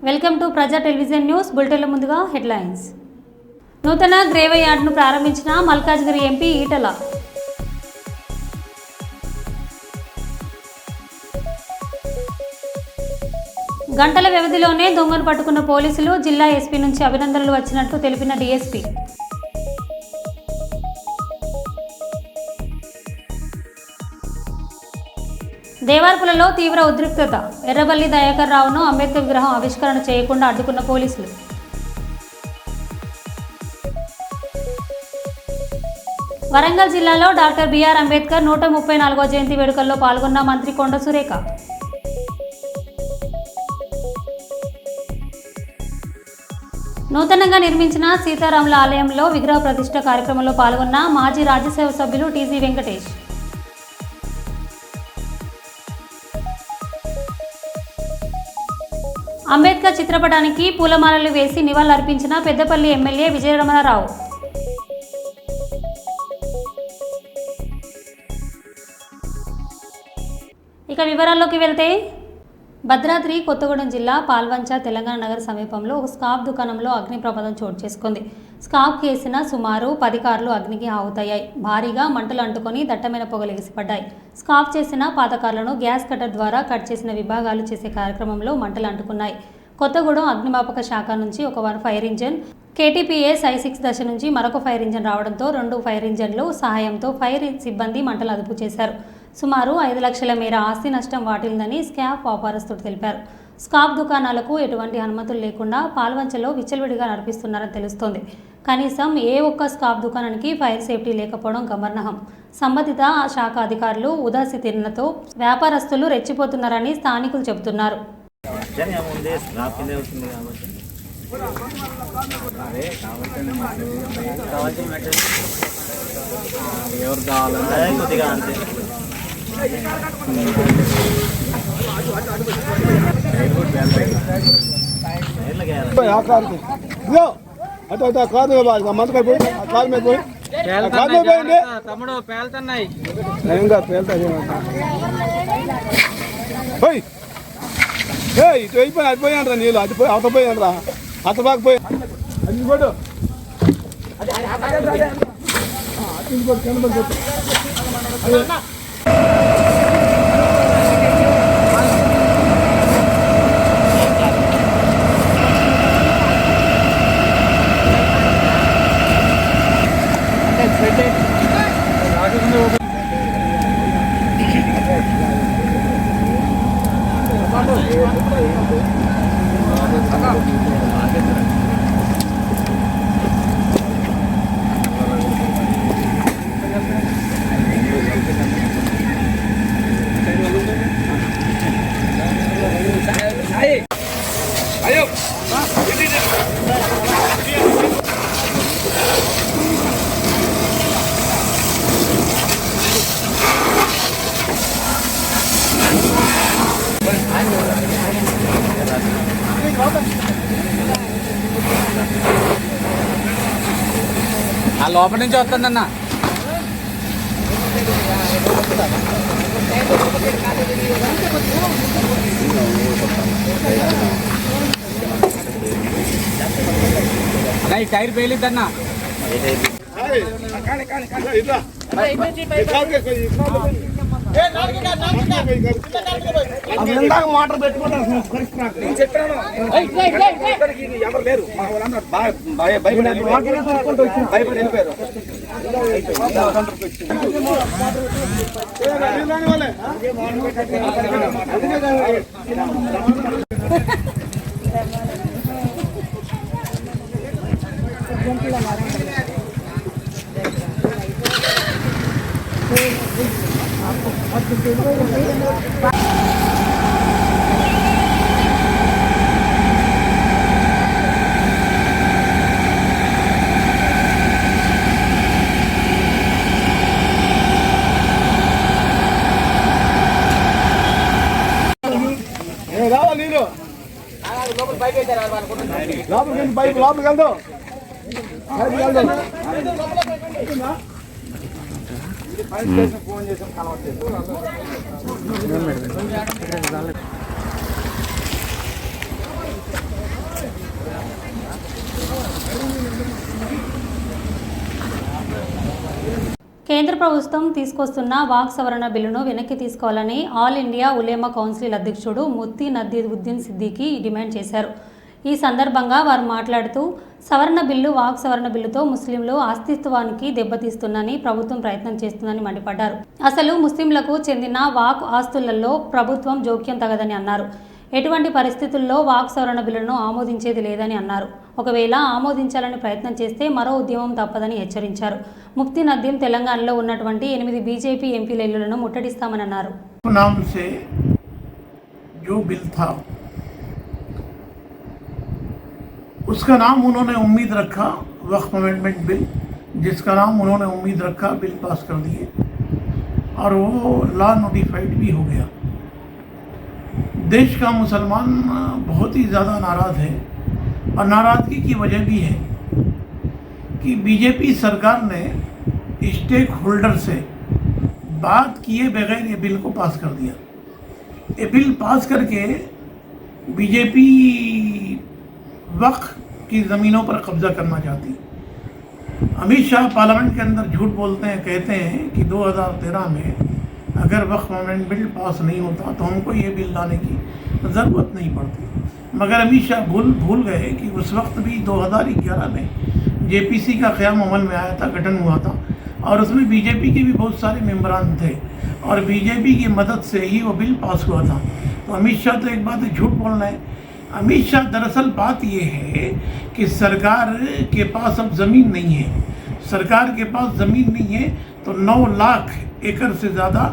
Welcome to ప్రజా television news బులెటిన్ల ముందుగా headlines. నూతన గ్రేవ్ యార్డ్ను ప్రారంభించిన మల్కాజ్గిరి ఎంపీ ఈటల. గంటల వ్యవధిలోనే దొంగను పట్టుకున్న పోలీసులు, జిల్లా ఎస్పీ నుంచి అభినందనలు వచ్చినట్టు తెలిపిన డీఎస్పీ. దేవార్పులలో తీవ్ర ఉద్రిక్తత. ఎర్రబల్లి దయాకర్ రావును అంబేద్కర్ విగ్రహం ఆవిష్కరణ చేయకుండా అడ్డుకున్న పోలీసులు. వరంగల్ జిల్లాలో డాక్టర్ బిఆర్ అంబేద్కర్ 134వ జయంతి వేడుకల్లో పాల్గొన్న మంత్రి కొండ సురేఖ. నూతనంగా నిర్మించిన సీతారాముల ఆలయంలో విగ్రహ ప్రతిష్ఠ కార్యక్రమంలో పాల్గొన్న మాజీ రాజ్యసభ సభ్యులు టీజీ వెంకటేష్. అంబేద్కర్ చిత్రపటానికి పూలమాలలు వేసి నివాళులర్పించిన పెద్దపల్లి ఎమ్మెల్యే విజయరమణరావు. ఇక వివరాల్లోకి వెళ్తే, భద్రాద్రి కొత్తగూడెం జిల్లా పాల్వంచ తెలంగాణ నగర సమీపంలో ఒక స్కాప్ దుకాణంలో అగ్ని ప్రమాదం చోటు చేసుకుంది. స్కాప్ కేసిన సుమారు 10 కార్లు అగ్నికి ఆవుతయ్యాయి. భారీగా మంటలు అంటుకొని దట్టమైన పొగలు ఎగిసిపడ్డాయి. స్కాప్ చేసిన పాత కార్లను గ్యాస్ కటర్ ద్వారా కట్ చేసిన విభాగాలు చేసే కార్యక్రమంలో మంటలు అంటుకున్నాయి. కొత్తగూడెం అగ్నిమాపక శాఖ నుంచి ఒక ఫైర్ ఇంజన్, KTPS I6 దశ నుంచి మరొక ఫైర్ ఇంజన్ రావడంతో 2 ఫైర్ ఇంజన్లు సహాయంతో ఫైర్ సిబ్బంది మంటలు అదుపు చేశారు. సుమారు 5 లక్షల మేర ఆస్తి నష్టం వాటిల్లిందని స్కాప్ వ్యాపారస్తుడు తెలిపారు. స్కాప్ దుకాణాలకు ఎటువంటి అనుమతులు లేకుండా పాల్వంచలో విచ్చలవిడిగా నడిపిస్తున్నారని తెలుస్తోంది. కనీసం ఏ ఒక్క స్కాప్ దుకాణానికి ఫైర్ సేఫ్టీ లేకపోవడం గమనార్హం. సంబంధిత శాఖ అధికారులు ఉదాసీనతతో వ్యాపారస్తులు రెచ్చిపోతున్నారని స్థానికులు చెబుతున్నారు. తమ్ముడు పేలుతున్నాయి. ఇటు వెళ్ళిపోయి అడిపోయాను రా, నీళ్ళు అడిపోయి అవతపోయాను రా, అతబాకపోయి ఆ లోపల నుంచి వస్తుందన్న. అన్న ఈ టైర్ పేలిద్దన్నా. మోటార్ పెట్టుకుంటాను ఎవరు లేరు, భయపడి వెళ్ళిపోయారు. రావాలి నీళ్ళు లోపలికి బైక్ లోపలికి వెళ్దాం. ఫోన్ చేసాం కలవట్లేదు. కేంద్ర ప్రభుత్వం తీసుకొస్తున్న వాక్ సవరణ బిల్లును వెనక్కి తీసుకోవాలని ఆల్ ఇండియా ఉలేమా కౌన్సిల్ అధ్యక్షుడు ముఫ్తీ నదీరుద్దీన్ సిద్దికీ డిమాండ్ చేశారు. ఈ సందర్భంగా వారు మాట్లాడుతూ సవరణ బిల్లు వాక్ సవరణ బిల్లుతో ముస్లింలు అస్తిత్వానికి దెబ్బతీస్తుందని ప్రభుత్వం ప్రయత్నం చేస్తుందని మండిపడ్డారు. అసలు ముస్లింలకు చెందిన వాక్ ఆస్తులలో ప్రభుత్వం జోక్యం తగదని అన్నారు. ఎటువంటి పరిస్థితుల్లో వాక్ సవరణ బిల్లును ఆమోదించేది లేదని అన్నారు. ఒకవేళ ఆమోదించాలని ప్రయత్నం చేస్తే మరో ఉద్యమం తప్పదని హెచ్చరించారు. ముఫ్తీ నదీం తెలంగాణలో ఉన్నటువంటి 8 బీజేపీ ఎంపీల ఇళ్లను ముట్టడిస్తామని అన్నారు. नाम से जो बिल था उसका नाम उन्होंने उम्मीद रखा वक्फ अमेंडमेंट बिल, जिसका नाम उन्होंने उम्मीद रखा, बिल पास कर दिए और वो लॉ नोटिफाइड भी हो गया. देश का मुसलमान बहुत ही ज़्यादा नाराज़ है और नाराज़गी की वजह भी है कि बीजेपी सरकार ने स्टेक होल्डर से बात किए बगैर ये बिल को पास कर दिया. ये बिल पास करके बीजेपी वक्फ की ज़मीनों पर कब्ज़ा करना चाहती. अमित शाह पार्लियामेंट के अंदर झूठ बोलते हैं, कहते हैं कि 2013 में अगर वक्फ अमेंडमेंट बिल पास नहीं होता तो हमको ये बिल लाने की ज़रूरत नहीं पड़ती. मगर अमित शाह भूल गए कि उस वक्त भी 2011 में जेपीसी का क़याम अमल में आया था, गठन हुआ था और उसमें बीजेपी के भी बहुत सारे मेंबरान थे और बीजेपी की मदद से ही वो बिल पास हुआ था. तो अमित शाह तो एक बात झूठ बोल रहे हैं. अमित शाह दरअसल बात ये है कि सरकार के पास अब ज़मीन नहीं है. सरकार के पास ज़मीन नहीं है तो 9 लाख एकड़ से ज़्यादा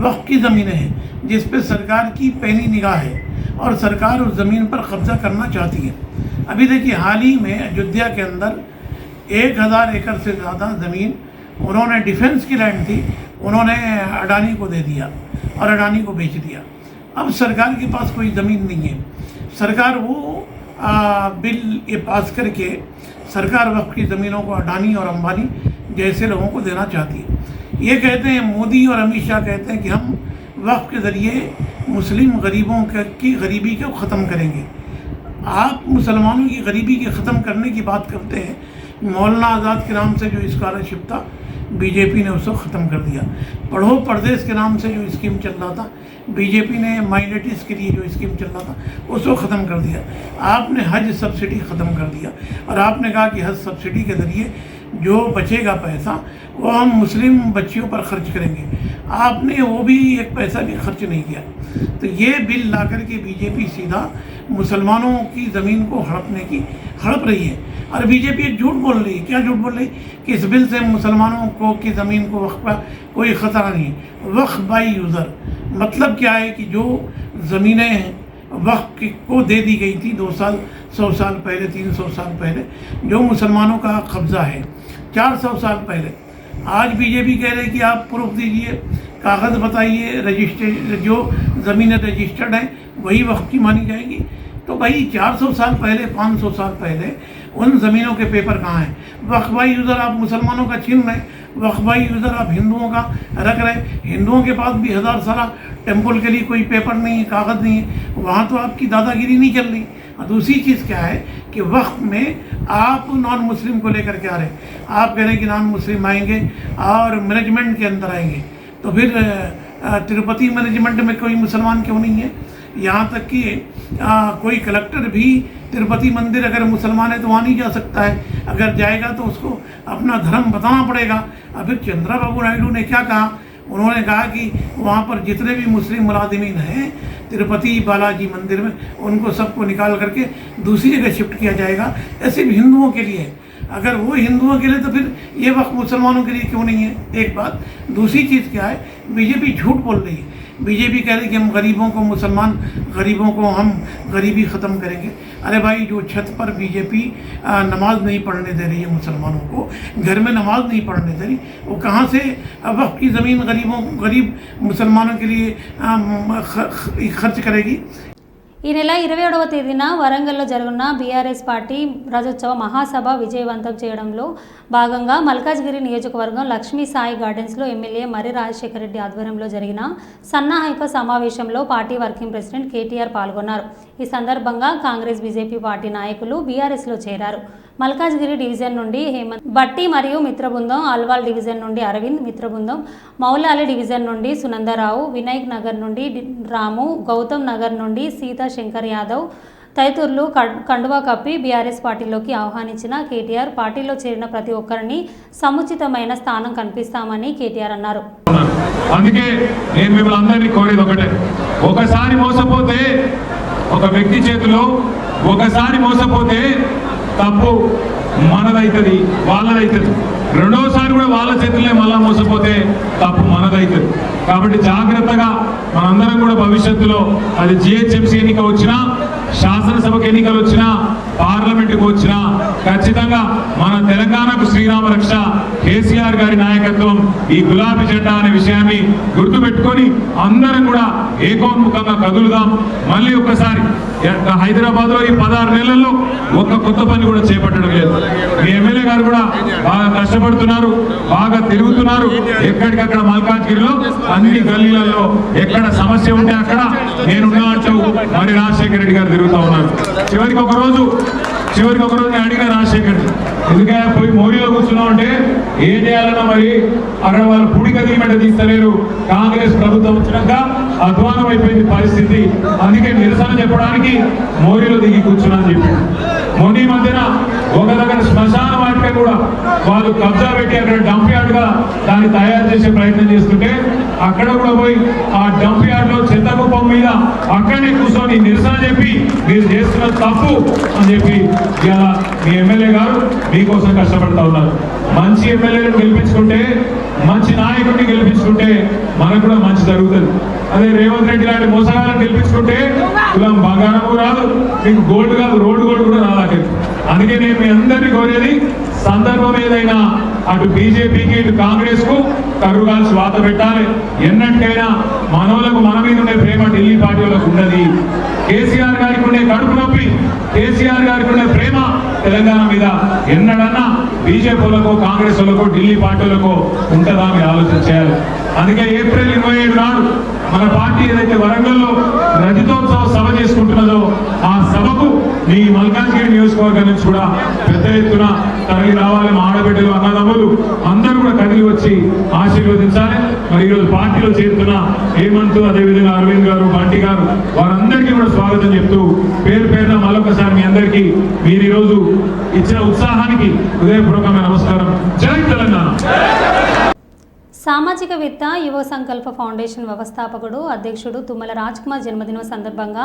वक्फ की ज़मीनें हैं जिस पे सरकार की पैनी निगाह है और सरकार उस ज़मीन पर कब्ज़ा करना चाहती है. अभी देखिए हाल ही में अयोध्या के अंदर 1000 एकड़ से ज़्यादा ज़मीन उन्होंने डिफेंस की लैंड थी, उन्होंने अडानी को दे दिया और अडानी को बेच दिया. अब सरकार के पास कोई ज़मीन नहीं है. सरकार वो बिल ये पास करके सरकार वक्फ की ज़मीनों को अडानी और अंबानी जैसे लोगों को देना चाहती है. ये कहते हैं, मोदी और अमित शाह कहते हैं कि हम वक्फ के ज़रिए मुस्लिम गरीबों की गरीबी को ख़त्म करेंगे. आप मुसलमानों की गरीबी के ख़त्म करने की बात करते हैं. मौलाना आज़ाद के नाम से जो स्कॉलरशिप था बीजेपी ने उसको ख़त्म कर दिया. पढ़ो परदेश के नाम से जो स्कीम चल रहा था बीजेपी ने माइनॉरिटीज़ के लिए जो स्कीम चल रहा था उसको ख़त्म कर दिया. आपने हज सब्सिडी ख़त्म कर दिया और आपने कहा कि हज सब्सिडी के ज़रिए जो बचेगा पैसा वो हम मुस्लिम बच्चियों पर खर्च करेंगे. आपने वो भी एक पैसा भी खर्च नहीं किया. तो ये बिल ला कर के बीजेपी सीधा मुसलमानों की ज़मीन को हड़प रही है. और बीजेपी झूठ बोल रही है. क्या झूठ बोल रही कि इस बिल से मुसलमानों को की ज़मीन को वक्फ का कोई ख़तरा नहीं. वक्फ बाई यूज़र मतलब क्या है कि जो ज़मीनें वक्फ को दे दी गई थी 2 साल 100 साल पहले 300 साल पहले जो मुसलमानों का कब्ज़ा है 400 साल पहले. आज बीजेपी कह रहे कि आप प्रूफ दीजिए, कागज़ बताइए, रजिस्टर जो ज़मीनें रजिस्टर्ड हैं वही वक्फ की मानी जाएंगी. तो भाई 400 साल पहले 500 साल पहले उन ज़मीनों के पेपर कहाँ हैं? वक्फाई यूज़र आप मुसलमानों का छीन रहे, वक्फाई यूज़र आप हिंदुओं का रख रहे. हिंदुओं के पास भी 1000 साल टेम्पल के लिए कोई पेपर नहीं है, कागज़ नहीं है. वहाँ तो आपकी दादागिरी नहीं चल रही. और दूसरी चीज़ क्या है कि वक्फ में आप नॉन मुस्लिम को लेकर के आ रहे. आप कह रहे हैं कि नॉन मुस्लिम आएंगे और मैनेजमेंट के अंदर आएंगे. तो फिर तिरुपति मैनेजमेंट में कोई मुसलमान क्यों नहीं है? यहाँ तक कि कोई कलेक्टर भी तिरुपति मंदिर अगर मुसलमान है तो वहाँ नहीं जा सकता है. अगर जाएगा तो उसको अपना धर्म बताना पड़ेगा. अभी चंद्रबाबू नायडू ने क्या कहा? उन्होंने कहा कि वहाँ पर जितने भी मुस्लिम मुलाजिमीन हैं तिरुपति बालाजी मंदिर में उनको सबको निकाल करके दूसरी जगह शिफ्ट किया जाएगा. ऐसे भी हिंदुओं के लिए. अगर वो हिंदुओं के लिए तो फिर ये वक्त मुसलमानों के लिए क्यों नहीं है? एक बात. दूसरी चीज़ क्या है, बीजेपी झूठ बोल रही है. बीजेपी कह रही कि हम गरीबों को हम गरीबी ख़त्म करेंगे. अरे भाई जो छत पर बीजेपी नमाज नहीं पढ़ने दे रही है मुसलमानों को, घर में नमाज नहीं पढ़ने दे रही, वो कहाँ से वक्फ की ज़मीन गरीब मुसलमानों के लिए खर्च करेगी? ఈ నెల 27వ తేదీన వరంగల్లో జరగనున్న బీఆర్ఎస్ పార్టీ రాజోత్సవ మహాసభ విజయవంతం చేయడంలో భాగంగా మల్కాజ్గిరి నియోజకవర్గం లక్ష్మీ సాయి గార్డెన్స్లో ఎమ్మెల్యే మర్రి రాజశేఖర రెడ్డి ఆధ్వర్యంలో జరిగిన సన్నాహక సమావేశంలో పార్టీ వర్కింగ్ ప్రెసిడెంట్ కేటీఆర్ పాల్గొన్నారు. ఈ సందర్భంగా కాంగ్రెస్ బీజేపీ పార్టీ నాయకులు బీఆర్ఎస్లో చేరారు. మల్కాజ్గిరి డివిజన్ నుండి హేమంత్ భట్టి మరియు మిత్రబృందం, అల్వాల్ డివిజన్ నుండి అరవింద్ మిత్రబృందం, మౌలాలి డివిజన్ నుండి సునందరావు, వినాయక్ నగర్ నుండి రాము, గౌతమ్ నగర్ నుండి సీతా శంకర్ యాదవ్ తదితరులు కండువా కప్పి బీఆర్ఎస్ పార్టీలోకి ఆహ్వానించిన కేటీఆర్ పార్టీలో చేరిన ప్రతి ఒక్కరిని సముచితమైన స్థానం కల్పిస్తామని కేటీఆర్ అన్నారు. అందుకే నేను మిమ్మల్ని అందరినీ కోరేది ఒకటే, ఒకసారి మోసపోతే ఒక వ్యక్తి చేతిలో ఒకసారి మోసపోతే తప్పు మనదైతుంది, వాళ్ళదైతుంది. రెండోసారి కూడా వాళ్ళ చేతులే మళ్ళా మోసపోతే తప్పు మనదైతుంది. కాబట్టి జాగ్రత్తగా మనందరం కూడా భవిష్యత్తులో అది జిహెచ్ఎంసీ ఎన్నిక వచ్చినా, శాసనసభకు ఎన్నికలు వచ్చినా, పార్లమెంటుకు వచ్చినా ఖచ్చితంగా మన తెలంగాణకు శ్రీరామ రక్ష కేసీఆర్ గారి నాయకత్వం, ఈ గులాబీ జెండా అనే విషయాన్ని గుర్తుపెట్టుకొని అందరం కూడా ఏకోన్ముఖంగా కదులుదాం. మళ్ళీ ఒక్కసారి హైదరాబాద్లో ఈ 16 నెలల్లో ఒక్క కొత్త పని కూడా చేపట్టడం లేదు. మీ ఎమ్మెల్యే గారు కూడా బాగా కష్టపడుతున్నారు, బాగా తిరుగుతున్నారు. ఎక్కడికక్కడ మల్కాజ్గిరిలో అన్ని గల్లీలలో ఎక్కడ సమస్య ఉంటే అక్కడ నేనున్నా అంటూ మరి రాజశేఖర రెడ్డి గారు తిరుగుతూ ఉన్నారు. చివరికి ఒక రోజు నేను అడిగిన రాజశేఖర్ ఎందుకంటే పోయి మోడీలో కూర్చున్నాం అంటే ఏం చేయాలన్నా మరి అక్కడ వాళ్ళు పుడిక దిగిమెట తీస్తలేరు. కాంగ్రెస్ ప్రభుత్వం వచ్చినాక అధ్వానం అయిపోయింది పరిస్థితి, అందుకే నిరసన చెప్పడానికి మోడీలో దిగి కూర్చున్నా అని చెప్పి మొన్న మధ్యన ఒక దగ్గర శ్మశాన వాటిక కూడా వాళ్ళు కబ్జా పెట్టి అక్కడ డంప్ యార్డ్ గా దాన్ని తయారు చేసే ప్రయత్నం చేస్తుంటే అక్కడ కూడా పోయి ఆ డంప్ యార్డ్ లో చెత్త కుప్పం మీద అక్కడనే కూర్చొని నిరసన చెప్పి మీరు చేస్తున్న తప్పు అని చెప్పి ఇలా మీ ఎమ్మెల్యే గారు మీకోసం కష్టపడతా ఉన్నారు. మంచి ఎమ్మెల్యేలను గెలిపించుకుంటే, మంచి నాయకుడిని గెలిపించుకుంటే మనకు కూడా మంచి జరుగుతుంది. అదే రేవంత్ రెడ్డి లాంటి మోసగాలను గెలిపించుకుంటే కులం బంగారము రాదు, మీకు గోల్డ్ కాదు రోడ్డు గోల్డ్ కూడా రాదు. అందుకే నేను మీ అందరినీ కోరేది, సందర్భం ఏదైనా అటు బీజేపీకి ఇటు కాంగ్రెస్ కు కరుగాల్సి వాత పెట్టాలి. ఎన్నటికైనా మనోళ్ళకు మన మీద ఉండే ప్రేమ ఢిల్లీ పార్టీ వాళ్ళకు ఉన్నది. కేసీఆర్ గారికి ఉండే కడుపు నొప్పి, కేసీఆర్ గారికి ఉండే ప్రేమ తెలంగాణ మీద ఎన్నడన్నా బీజేపీ వాళ్ళకో కాంగ్రెస్ వాళ్ళకో ఢిల్లీ పార్టీలకో ఉంటుందా మీరు ఆలోచన చేయాలి. అందుకే ఏప్రిల్ 27 నాడు మన పార్టీ ఏదైతే వరంగల్లో రజతోత్సవ సభ చేసుకుంటున్నదో ఆ సభకు మీ మల్కాజ్గిరి నియోజకవర్గం నుంచి కూడా పెద్ద ఎత్తున తరలి రావాలి. మా ఆడబిడ్డలు అన్నదమ్ములు అందరూ కూడా కదిలి వచ్చి ఆశీర్వదించాలి. మరి ఈరోజు పార్టీలో చేరుతున్న హేమంత్, అదేవిధంగా అరవింద్ గారు, బంటి గారు వారందరికీ కూడా స్వాగతం చెప్తూ పేరు పేరున మరొకసారి మీ అందరికీ మీరు ఈరోజు ఇచ్చిన ఉత్సాహానికి హృదయపూర్వకమైన నమస్కారం. జై తెలంగాణ. సామాజికవేత్త యువ సంకల్ప ఫౌండేషన్ వ్యవస్థాపకుడు అధ్యక్షుడు తుమ్మల రాజ్ కుమార్ జన్మదినం సందర్భంగా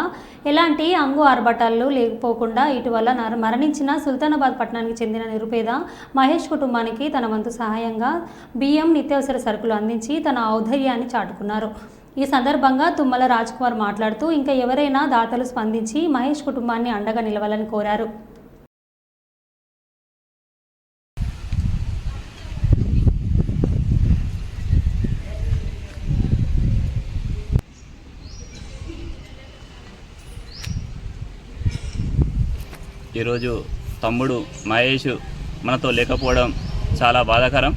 ఎలాంటి అంగు ఆర్భటాలు లేకపోకుండా ఇటీవల మరణించిన సుల్తానాబాద్ పట్టణానికి చెందిన నిరుపేద మహేష్ కుటుంబానికి తన వంతు సహాయంగా బియ్యం, నిత్యావసర సరుకులు అందించి తన ఔదార్యాన్ని చాటుకున్నారు. ఈ సందర్భంగా తుమ్మల రాజ్ కుమార్ మాట్లాడుతూ ఇంకా ఎవరైనా దాతలు స్పందించి మహేష్ కుటుంబాన్ని అండగా నిలవాలని కోరారు. ఈరోజు తమ్ముడు మహేష్ మనతో లేకపోవడం చాలా బాధాకరం.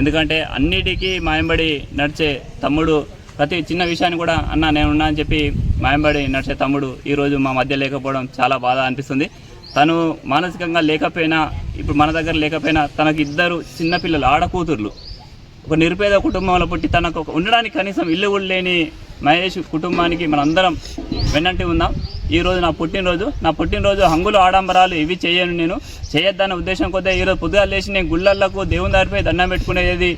ఎందుకంటే అన్నిటికీ మాయంబడి నడిచే తమ్ముడు, ప్రతి చిన్న విషయాన్ని కూడా అన్న నేనున్నా అని చెప్పి మాయంబడి నడిచే తమ్ముడు ఈరోజు మా మధ్య లేకపోవడం చాలా బాధ అనిపిస్తుంది. తను మానసికంగా లేకపోయినా, ఇప్పుడు మన దగ్గర లేకపోయినా, తనకు 2 చిన్నపిల్లలు, ఆడకూతుర్లు, ఒక నిరుపేద కుటుంబంలో పుట్టి తనకు ఉండడానికి కనీసం ఇల్లు కూడా లేని మహేష్ కుటుంబానికి మనందరం వెన్నంటి ఉందాం. ఈరోజు నా పుట్టినరోజు హంగులు ఆడంబరాలు ఇవి చేయను, నేను చేయొద్దన్న ఉద్దేశం కొద్దిగా ఈరోజు పొద్దుగా లేచి నేను గుళ్ళలకు దేవుని దారిపై దండం పెట్టుకునేది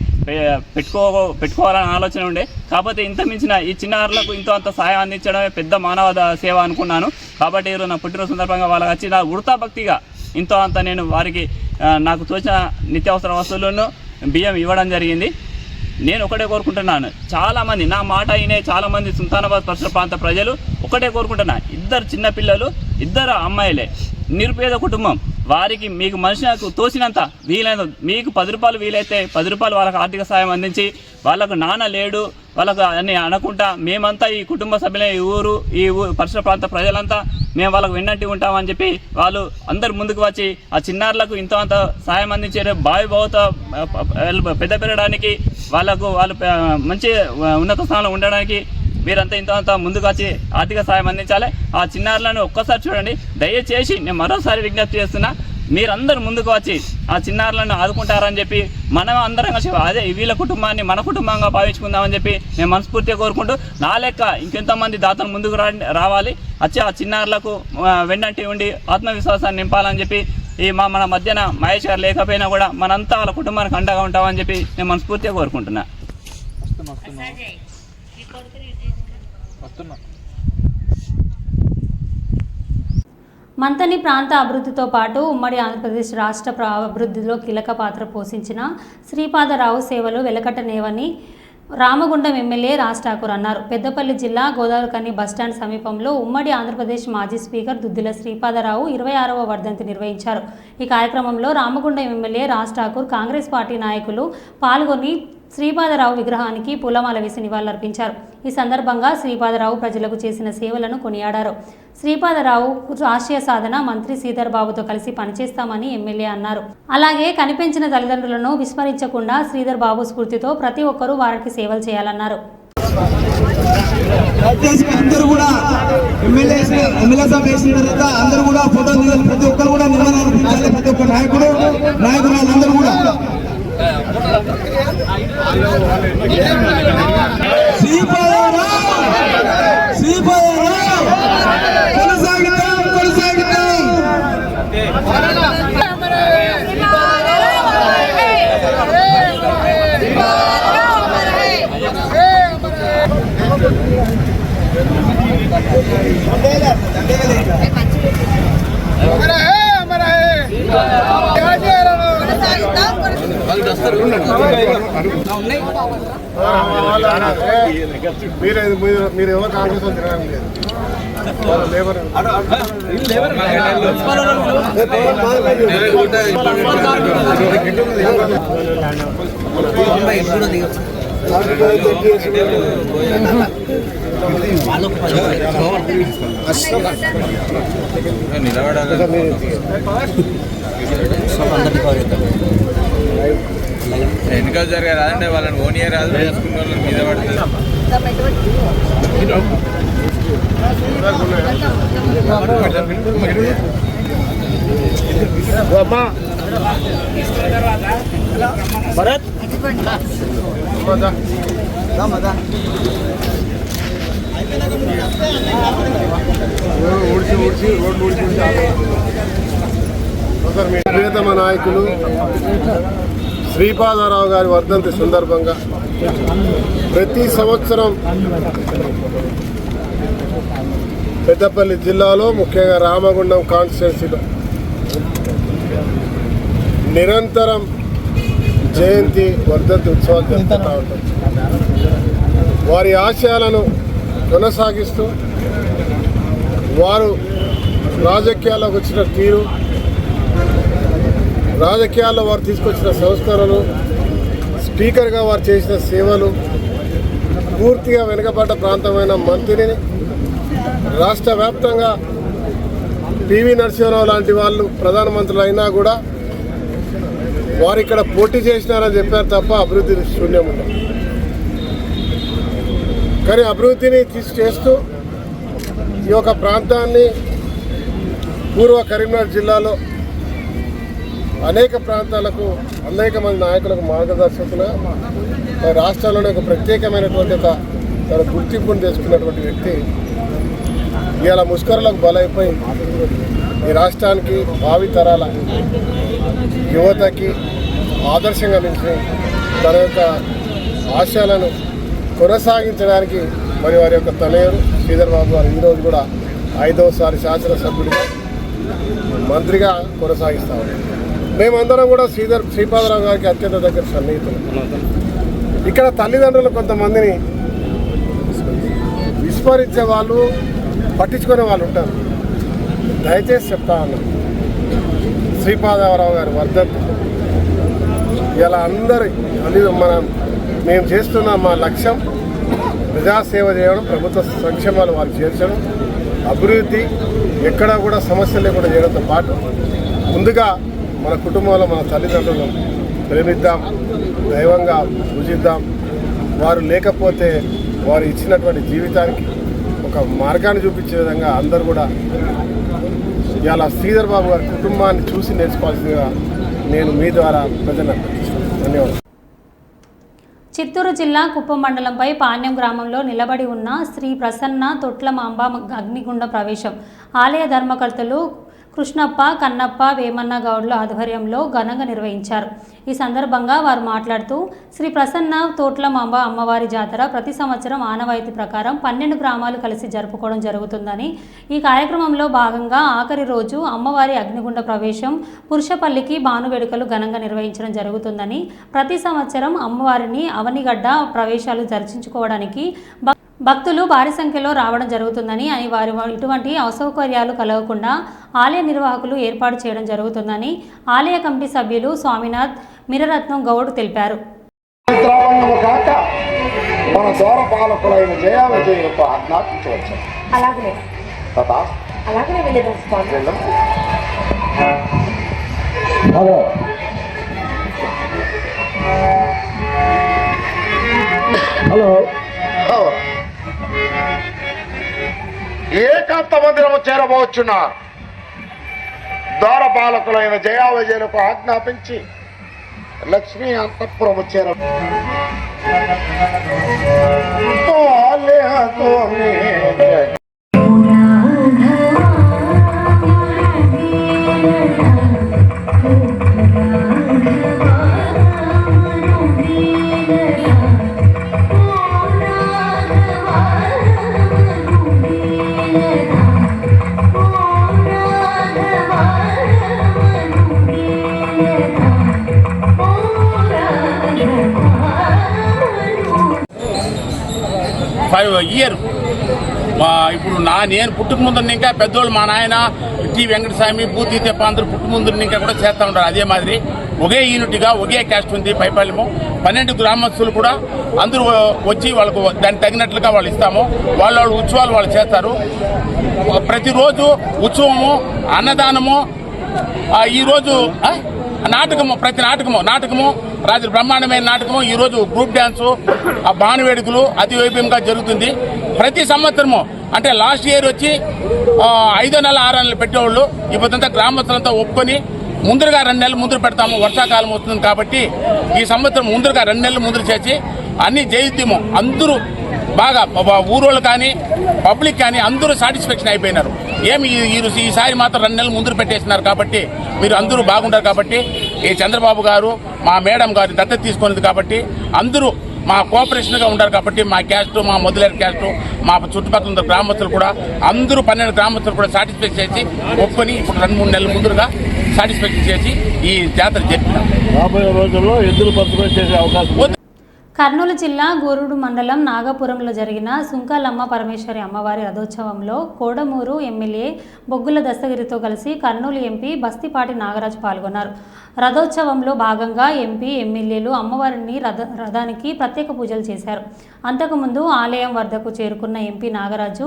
పెట్టుకోవాలని ఆలోచన ఉండే. కాకపోతే ఇంత మించిన ఈ చిన్నారులకు అంత సహాయం అందించడమే పెద్ద మానవ సేవ అనుకున్నాను. కాబట్టి ఈరోజు నా పుట్టినరోజు సందర్భంగా వాళ్ళకి వచ్చి నా ఉడతా భక్తిగా అంత నేను వారికి నాకు తోచిన నిత్యావసర వస్తువులను బియ్యం ఇవ్వడం జరిగింది. నేను ఒకటే కోరుకుంటున్నాను, చాలామంది నా మాట అయినే చాలామంది సుల్తానాబాద్ పరిసర ప్రాంత ప్రజలు ఒకటే కోరుకుంటున్నా, 2 చిన్నపిల్లలు, 2 అమ్మాయిలే, నిరుపేద కుటుంబం, వారికి మీకు మనిషికి తోసినంత వీలైన మీకు 10 రూపాయలు వీలైతే 10 రూపాయలు వాళ్ళకి ఆర్థిక సాయం అందించి, వాళ్ళకు నాన్న లేడు వాళ్ళకు అని అనకుండా మేమంతా ఈ కుటుంబ సభ్యులే, ఈ ఊరు పరిసర ప్రాంత ప్రజలంతా మేము వాళ్ళకు వెన్నంటి ఉంటామని చెప్పి వాళ్ళు అందరు ముందుకు వచ్చి ఆ చిన్నారులకు అంత సాయం అందించే బావి భౌత పెద్ద పెరగడానికి వాళ్ళు మంచి ఉన్నత స్థానంలో ఉండడానికి మీరంతా ముందుకు వచ్చి ఆర్థిక సాయం అందించాలి. ఆ చిన్నారులను ఒక్కసారి చూడండి. దయచేసి నేను మరోసారి విజ్ఞప్తి చేస్తున్నా, మీరందరూ ముందుకు వచ్చి ఆ చిన్నారులను ఆదుకుంటారని చెప్పి మనం అందరం కలిసి అదే వీళ్ళ కుటుంబాన్ని మన కుటుంబంగా భావించుకుందామని చెప్పి నేను మనస్ఫూర్తిగా కోరుకుంటూ నా లెక్క ఇంకెంతమంది దాతలు ముందుకు రావాలి, వచ్చి ఆ చిన్నారులకు వెన్నంటి ఉండి ఆత్మవిశ్వాసాన్ని నింపాలని చెప్పి ఈ మన మధ్యన మహేష్ గారు లేకపోయినా కూడా మనంతా వాళ్ళ కుటుంబానికి అండగా ఉంటామని చెప్పి నేను మనస్ఫూర్తిగా కోరుకుంటున్నా. మంతని ప్రాంత అభివృద్ధితో పాటు ఉమ్మడి ఆంధ్రప్రదేశ్ రాష్ట్ర అభివృద్ధిలో కీలక పాత్ర పోషించిన శ్రీపాదరావు సేవలు వెలకట్టనేవని రామగుండం ఎమ్మెల్యే రాజ్ ఠాకూర్ అన్నారు. పెద్దపల్లి జిల్లా గోదావరికని బస్టాండ్ సమీపంలో ఉమ్మడి ఆంధ్రప్రదేశ్ మాజీ స్పీకర్ దుద్దిల శ్రీపాదరావు 26వ వర్ధంతి నిర్వహించారు. ఈ కార్యక్రమంలో రామగుండం ఎమ్మెల్యే రాజ్ ఠాకూర్, కాంగ్రెస్ పార్టీ నాయకులు పాల్గొని శ్రీపాదరావు విగ్రహానికి పూలమాల వేసి నివాళులర్పించారు. ఈ సందర్భంగా శ్రీపాదరావు ప్రజలకు చేసిన సేవలను కొనియాడారు. శ్రీపాదరావు రాష్ట్రీయ సాధన మంత్రి శ్రీధర్ బాబుతో కలిసి పనిచేస్తామని ఎమ్మెల్యే అన్నారు. అలాగే కనిపించిన తల్లిదండ్రులను విస్మరించకుండా శ్రీధర్ బాబు స్ఫూర్తితో ప్రతి ఒక్కరూ వారికి సేవలు చేయాలన్నారు. అందరూ కూడా ఎమ్మెల్యే సభ వేసిన తర్వాత అందరూ కూడా ఫోటో దిగాలి. ప్రతి ఒక్కరు కూడా నిర్మాణాలు ప్రతి ఒక్క నాయకురాలందరూ కూడా కొనసాగిద్దాం. మీరు ఎవరు కాంగ్రెస్ తిరగడం లేదు, లేబర్ ఎన్నికలు జరిగే రాదంటే వాళ్ళని ఓన్ ఇయర్ రాదు, వేసుకున్న వాళ్ళని మీద పడుతుంది. భరత్ ప్రియతమ నాయకులు శ్రీపాదరావు గారి వర్ధంతి సందర్భంగా ప్రతి సంవత్సరం పెద్దపల్లి జిల్లాలో ముఖ్యంగా రామగుండం కాన్స్టిట్యున్సీలో నిరంతరం జయంతి వర్ధంతి ఉత్సవాలు జరుపుతూ ఉంటాం. వారి ఆశయాలను కొనసాగిస్తూ వారు రాజకీయాల్లోకి వచ్చిన తీరు, రాజకీయాల్లో వారు తీసుకొచ్చిన సంస్కరణలు, స్పీకర్గా వారు చేసిన సేవలు, పూర్తిగా వెనుకబడ్డ ప్రాంతమైన మంత్రిని రాష్ట్ర వ్యాప్తంగా పివి నరసింహరావు లాంటి వాళ్ళు ప్రధానమంత్రులు అయినా కూడా వారు ఇక్కడ పోటీ చేసినారని చెప్పారు తప్ప అభివృద్ధి శూన్యం ఉంది. కానీ అభివృద్ధిని చేస్తూ ఈ యొక్క ప్రాంతాన్ని పూర్వ కరీంనగర్ జిల్లాలో అనేక ప్రాంతాలకు అనేక మంది నాయకులకు మార్గదర్శకులుగా రాష్ట్రాల్లోనే ఒక ప్రత్యేకమైనటువంటి ఒక తన గుర్తింపును తెచ్చుకున్నటువంటి వ్యక్తి ఇవాళ ముష్కరులకు బలైపోయి ఈ రాష్ట్రానికి భావి తరాల యువతకి ఆదర్శంగా నిలిచి తన యొక్క ఆశయాలను కొనసాగించడానికి మరి వారి యొక్క తనయుడు శ్రీధర్ బాబు గారు ఈరోజు కూడా 5వసారి శాసనసభ్యుడిగా మంత్రిగా కొనసాగిస్తా ఉన్నారు. మేమందరం కూడా శ్రీపాదరావు గారికి అత్యంత దగ్గర సన్నిహితులు. ఇక్కడ తల్లిదండ్రులు కొంతమందిని విస్మరించే వాళ్ళు, పట్టించుకునే వాళ్ళు ఉంటారు. దయచేసి చెప్తా ఉన్నాను, శ్రీపాదరావు గారి వర్ధంతి ఇలా అందరి మేము చేస్తున్న మా లక్ష్యం ప్రజాసేవ చేయడం, ప్రభుత్వ సంక్షేమాలు వారికి చేర్చడం, అభివృద్ధి ఎక్కడా కూడా సమస్యలు లేకుండా చేయడంతో పాటు ముందుగా మన కుటుంబంలో మన తల్లిదండ్రులను ప్రేమిద్దాం, దైవంగా పూజిద్దాం. వారు లేకపోతే వారు ఇచ్చినటువంటి జీవితానికి ఒక మార్గాన్ని చూపించే విధంగా అందరూ కూడా ఇవాళ శ్రీధర్ బాబు గారి కుటుంబాన్ని చూసి నేర్చుకోవాల్సిందిగా నేను మీ ద్వారా ప్రజలను అభ్యర్థిస్తున్నాను. ధన్యవాదాలు. చిత్తూరు జిల్లా కుప్పం మండలంపై పాణ్యం గ్రామంలో నిలబడి ఉన్న శ్రీ ప్రసన్న తొట్లమాంబ అగ్నిగుండ ప్రవేశం ఆలయ ధర్మకర్తలు కృష్ణప్ప, కన్నప్ప, వేమన్న గౌడ్ల ఆధ్వర్యంలో ఘనంగా నిర్వహించారు. ఈ సందర్భంగా వారు మాట్లాడుతూ శ్రీ ప్రసన్న తోట్లమాంబ అమ్మవారి జాతర ప్రతి సంవత్సరం ఆనవాయితీ ప్రకారం 12 గ్రామాలు కలిసి జరుపుకోవడం జరుగుతుందని, ఈ కార్యక్రమంలో భాగంగా ఆఖరి రోజు అమ్మవారి అగ్నిగుండ ప్రవేశం పురుషపల్లికి భాను వేడుకలు ఘనంగా నిర్వహించడం జరుగుతుందని, ప్రతి సంవత్సరం అమ్మవారిని అవనిగడ్డ ప్రవేశాలు దర్శించుకోవడానికి భక్తులు భారీ సంఖ్యలో రావడం జరుగుతుందని అని వారి ఇటువంటి అసౌకర్యాలు కలగకుండా ఆలయ నిర్వాహకులు ఏర్పాటు చేయడం జరుగుతుందని ఆలయ కమిటీ సభ్యులు స్వామినాథ్ మిరరత్నం గౌడ్ తెలిపారు. మన ద్వారపాలకులైన జయావిజయులకు ఆజ్ఞాపించవచ్చు. అలాగనే హలో ఏకాంత మందిరము చేరబోచున్నారు. ద్వారపాలకులైన జయావిజయులకు ఆజ్ఞాపించి లక్ష్మీ అంతఃపురము చేర ఇయర్ ఇప్పుడు నేను పుట్టుక ముందు ఇంకా పెద్దోళ్ళు మా నాయన టి వెంకటస్వామి పూర్తి తెప్ప అందరూ పుట్టు ముందు ఇంకా కూడా చేస్తూ ఉంటారు. అదే మాదిరి ఒకే యూనిట్గా ఒకే క్యాస్ట్ ఉంది పైపాలెము. 12 గ్రామస్తులు కూడా అందరూ వచ్చి వాళ్ళకు దానికి తగినట్లుగా వాళ్ళు ఇస్తాము. వాళ్ళ ఉత్సవాలు వాళ్ళు చేస్తారు. ప్రతిరోజు ఉత్సవము, అన్నదానము, ఈరోజు నాటకము, ప్రతి నాటకము రాత్రి బ్రహ్మాండమైన నాటకము, ఈరోజు గ్రూప్ డ్యాన్సు, భాను వేడుకలు అతి వైభవంగా జరుగుతుంది. ప్రతి సంవత్సరము అంటే లాస్ట్ ఇయర్ వచ్చి 5వ నెల 6వ నెలలు పెట్టేవాళ్ళు. ఇప్పుడంతా గ్రామస్తులంతా ఒప్పుకొని ముందరగా 2 నెలలు ముందు పెడతాము. వర్షాకాలం వస్తుంది కాబట్టి ఈ సంవత్సరం ముందరగా 2 నెలలు ముందు చేసి అన్ని జయిద్యము అందరూ బాగా ఊరోళ్ళు కానీ పబ్లిక్ కానీ అందరూ సాటిస్ఫాక్షన్ అయిపోయినారు. ఏమి ఈసారి మాత్రం 2 నెలలు ముందు పెట్టేసినారు కాబట్టి మీరు అందరూ బాగుంటారు కాబట్టి ఈ చంద్రబాబు గారు మా మేడం గారు దత్తత తీసుకున్నది కాబట్టి అందరూ మా కోఆపరేషన్గా ఉంటారు కాబట్టి మా క్యాస్ట్, మా మొదలైన క్యాస్ట్, మా చుట్టుపక్కల ఉన్న గ్రామస్తులు కూడా అందరూ 12 గ్రామస్తులు కూడా సాటిస్ఫాక్షన్ చేసి ఒప్పుకొని ఇప్పుడు 2-3 నెలల ముందుగా సాటిస్ఫాక్షన్ చేసి ఈ జాతర జరిపినాం. రాబోయే రోజుల్లో ఎద్దులు పంపిణీ చేసే అవకాశం. కర్నూలు జిల్లా గూరూరు మండలం నాగపురంలో జరిగిన సుంకాలమ్మ పరమేశ్వరి అమ్మవారి రథోత్సవంలో కోడమూరు ఎమ్మెల్యే బొగ్గుల దస్తగిరితో కలిసి కర్నూలు ఎంపీ బస్తిపాటి నాగరాజు పాల్గొన్నారు. రథోత్సవంలో భాగంగా ఎంపీ, ఎమ్మెల్యేలు అమ్మవారిని రథానికి ప్రత్యేక పూజలు చేశారు. అంతకుముందు ఆలయం వద్దకు చేరుకున్న ఎంపీ నాగరాజు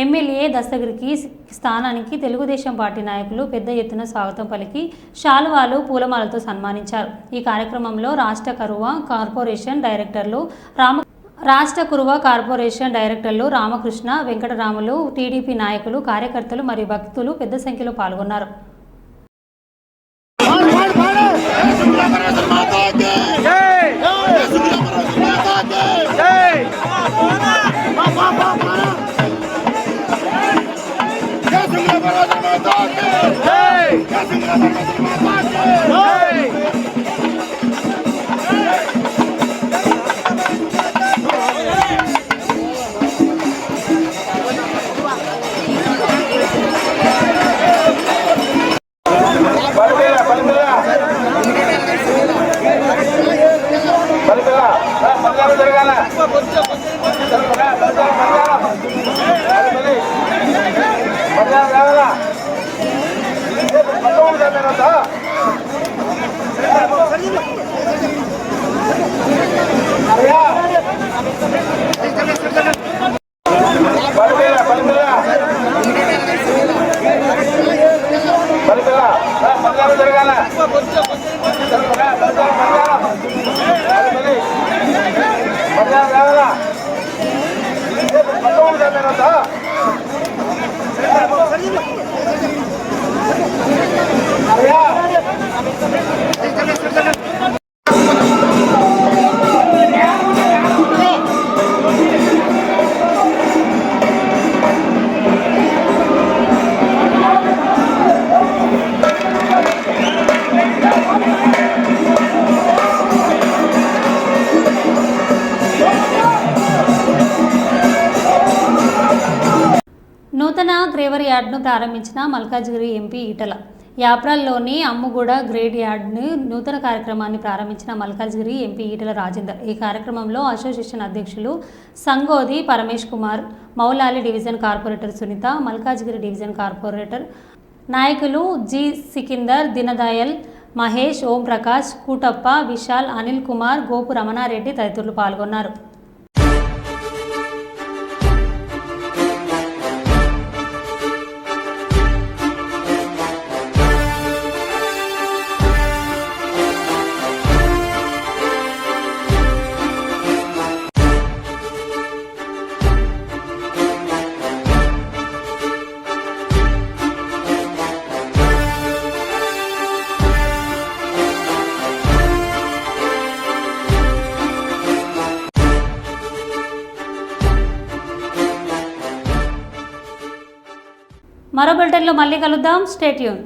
ఎమ్మెల్యే దస్తగిరికి స్థానానికి తెలుగుదేశం పార్టీ నాయకులు పెద్ద ఎత్తున స్వాగతం పలికి శాలువాలు, పూలమాలతో సన్మానించారు. ఈ కార్యక్రమంలో రాష్ట్ర కురువ కార్పొరేషన్ డైరెక్టర్లు రామకృష్ణ, వెంకటరాములు, టీడీపీ నాయకులు, కార్యకర్తలు మరియు భక్తులు పెద్ద సంఖ్యలో పాల్గొన్నారు. గ్రేవర్ యార్డ్ను ప్రారంభించిన మల్కాజ్గిరి ఎంపీ ఈటల. యాప్రాల్లోని అమ్ముగూడ గ్రేడ్ యార్డ్ను నూతన కార్యక్రమాన్ని ప్రారంభించిన మల్కాజ్గిరి ఎంపీ ఈటల రాజేందర్. ఈ కార్యక్రమంలో అసోసియేషన్ అధ్యక్షులు Sangodi Paramesh Kumar, Moulali division corporator Sunitha, Malkajgiri division corporator నాయకులు జి సికిందర్, దినదయల్, మహేష్, ఓం ప్రకాష్, కూటప్ప, విశాల్, అనిల్ కుమార్, గోపు రమణారెడ్డి తదితరులు పాల్గొన్నారు. మరో బులెటిన్లో మళ్ళీ కలుద్దాం. Stay tune.